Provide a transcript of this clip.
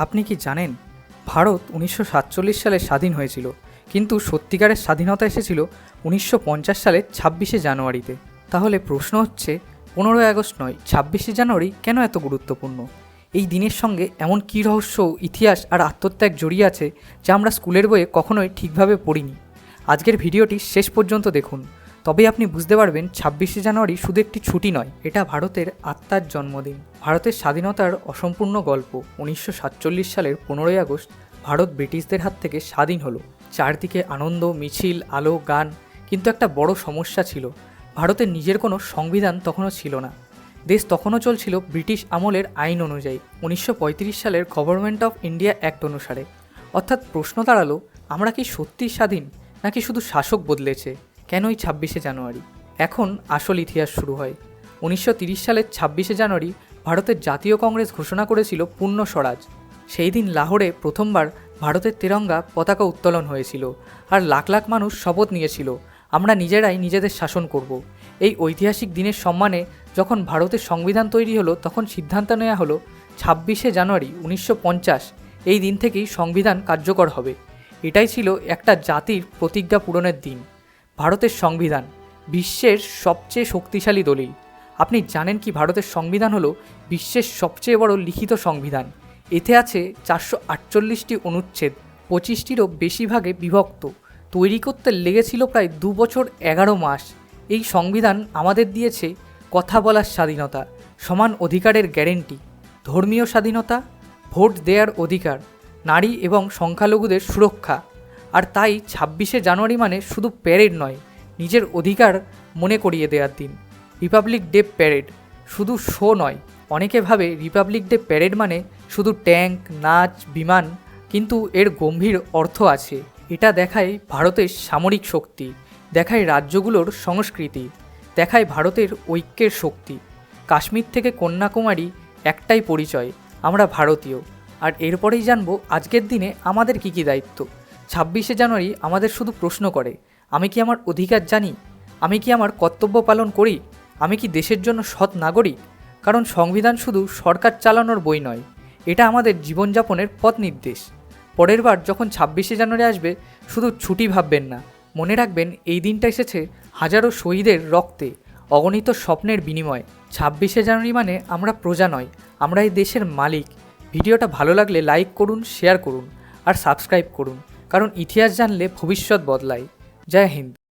আপনি কি জানেন ভারত ১৯৪৭ সালে স্বাধীন হয়েছিল, কিন্তু সত্যিকারের স্বাধীনতা এসেছিল ১৯৫০ সালের ২৬শে জানুয়ারিতে। তাহলে প্রশ্ন হচ্ছে ১৫ই আগস্ট নয়, ২৬শে জানুয়ারি কেন এত গুরুত্বপূর্ণ? এই দিনের সঙ্গে এমন কী রহস্য, ইতিহাস আর আত্মত্যাগ জড়িয়ে আছে যা আমরা স্কুলের বইয়ে কখনোই ঠিকভাবে পড়িনি। আজকের ভিডিওটি শেষ পর্যন্ত দেখুন, তবেই আপনি বুঝতে পারবেন ২৬শে জানুয়ারি শুধু একটি ছুটি নয়, এটা ভারতের আত্মার জন্মদিন। ভারতের স্বাধীনতার অসম্পূর্ণ গল্প। ১৯৪৭ সালের ১৫ই আগস্ট ভারত ব্রিটিশদের হাত থেকে স্বাধীন হলো। চারদিকে আনন্দ, মিছিল, আলো, গান। কিন্তু একটা বড় সমস্যা ছিল, ভারতের নিজের কোনো সংবিধান তখনও ছিল না। দেশ তখনও চলছিল ব্রিটিশ আমলের আইন অনুযায়ী, ১৯৩৫ সালের গভর্নমেন্ট অফ ইন্ডিয়া অ্যাক্ট অনুসারে। অর্থাৎ প্রশ্ন দাঁড়ালো, আমরা কি সত্যিই স্বাধীন, নাকি শুধু শাসক বদলেছে? কেনই ২৬শে জানুয়ারি? এখন আসল ইতিহাস শুরু হয়। ১৯৩০ সালের ২৬শে জানুয়ারি ভারতের জাতীয় কংগ্রেস ঘোষণা করেছিল পূর্ণ স্বরাজ। সেই দিন লাহোরে প্রথমবার ভারতের তেরঙ্গা পতাকা উত্তোলন হয়েছিল, আর লাখ লাখ মানুষ শপথ নিয়েছিল, আমরা নিজেরাই নিজেদের শাসন করব। এই ঐতিহাসিক দিনের সম্মানে যখন ভারতের সংবিধান তৈরি হলো, তখন সিদ্ধান্ত নেওয়া হলো ২৬শে জানুয়ারি ১৯৫০ এই দিন থেকেই সংবিধান কার্যকর হবে। এটাই ছিল একটা জাতির প্রতিজ্ঞা পূরণের দিন। ভারতের সংবিধান বিশ্বের সবচেয়ে শক্তিশালী দলিল। আপনি জানেন কি ভারতের সংবিধান হলো বিশ্বের সবচেয়ে বড় লিখিত সংবিধান। এতে আছে ৪৪৮টি অনুচ্ছেদ, ২৫টিরও বেশি ভাগে বিভক্ত। তৈরি করতে লেগেছিল প্রায় ২ বছর ১১ মাস। এই সংবিধান আমাদের দিয়েছে কথা বলার স্বাধীনতা, সমান অধিকারের গ্যারেন্টি, ধর্মীয় স্বাধীনতা, ভোট দেওয়ার অধিকার, নারী এবং সংখ্যালঘুদের সুরক্ষা। আর তাই ২৬শে জানুয়ারি মানে শুধু প্যারেড নয়, নিজের অধিকার মনে করিয়ে দেওয়ার দিন। রিপাবলিক ডে প্যারেড শুধু শো নয়। অনেকে ভাবে রিপাবলিক ডে প্যারেড মানে শুধু ট্যাঙ্ক, নাচ, বিমান, কিন্তু এর গম্ভীর অর্থ আছে। এটা দেখায় ভারতের সামরিক শক্তি, দেখায় রাজ্যগুলোর সংস্কৃতি, দেখায় ভারতের ঐক্যের শক্তি। কাশ্মীর থেকে কন্যাকুমারী একটাই পরিচয়, আমরা ভারতীয়। আর এরপরেই জানবো আজকের দিনে আমাদের কী কী দায়িত্ব। ২৬শে জানুয়ারি আমাদের শুধু প্রশ্ন করে, আমি কি আমার অধিকার জানি? আমি কি আমার কর্তব্য পালন করি? আমি কি দেশের জন্য সৎ নাগরিক? কারণ সংবিধান শুধু সরকার চালানোর বই নয়, এটা আমাদের জীবনযাপনের পথ নির্দেশ। পরের বার যখন ২৬শে জানুয়ারি আসবে, শুধু ছুটি ভাববেন না, মনে রাখবেন এই দিনটা এসেছে হাজারো শহীদের রক্তে, অগণিত স্বপ্নের বিনিময়। ২৬শে জানুয়ারি মানে আমরা প্রজা নয়, আমরা এই দেশের মালিক। ভিডিওটা ভালো লাগলে লাইক করুন, শেয়ার করুন আর সাবস্ক্রাইব করুন, কারণ ইতিহাস জানলে ভবিষ্যৎ বদলায়। জয় হিন্দ।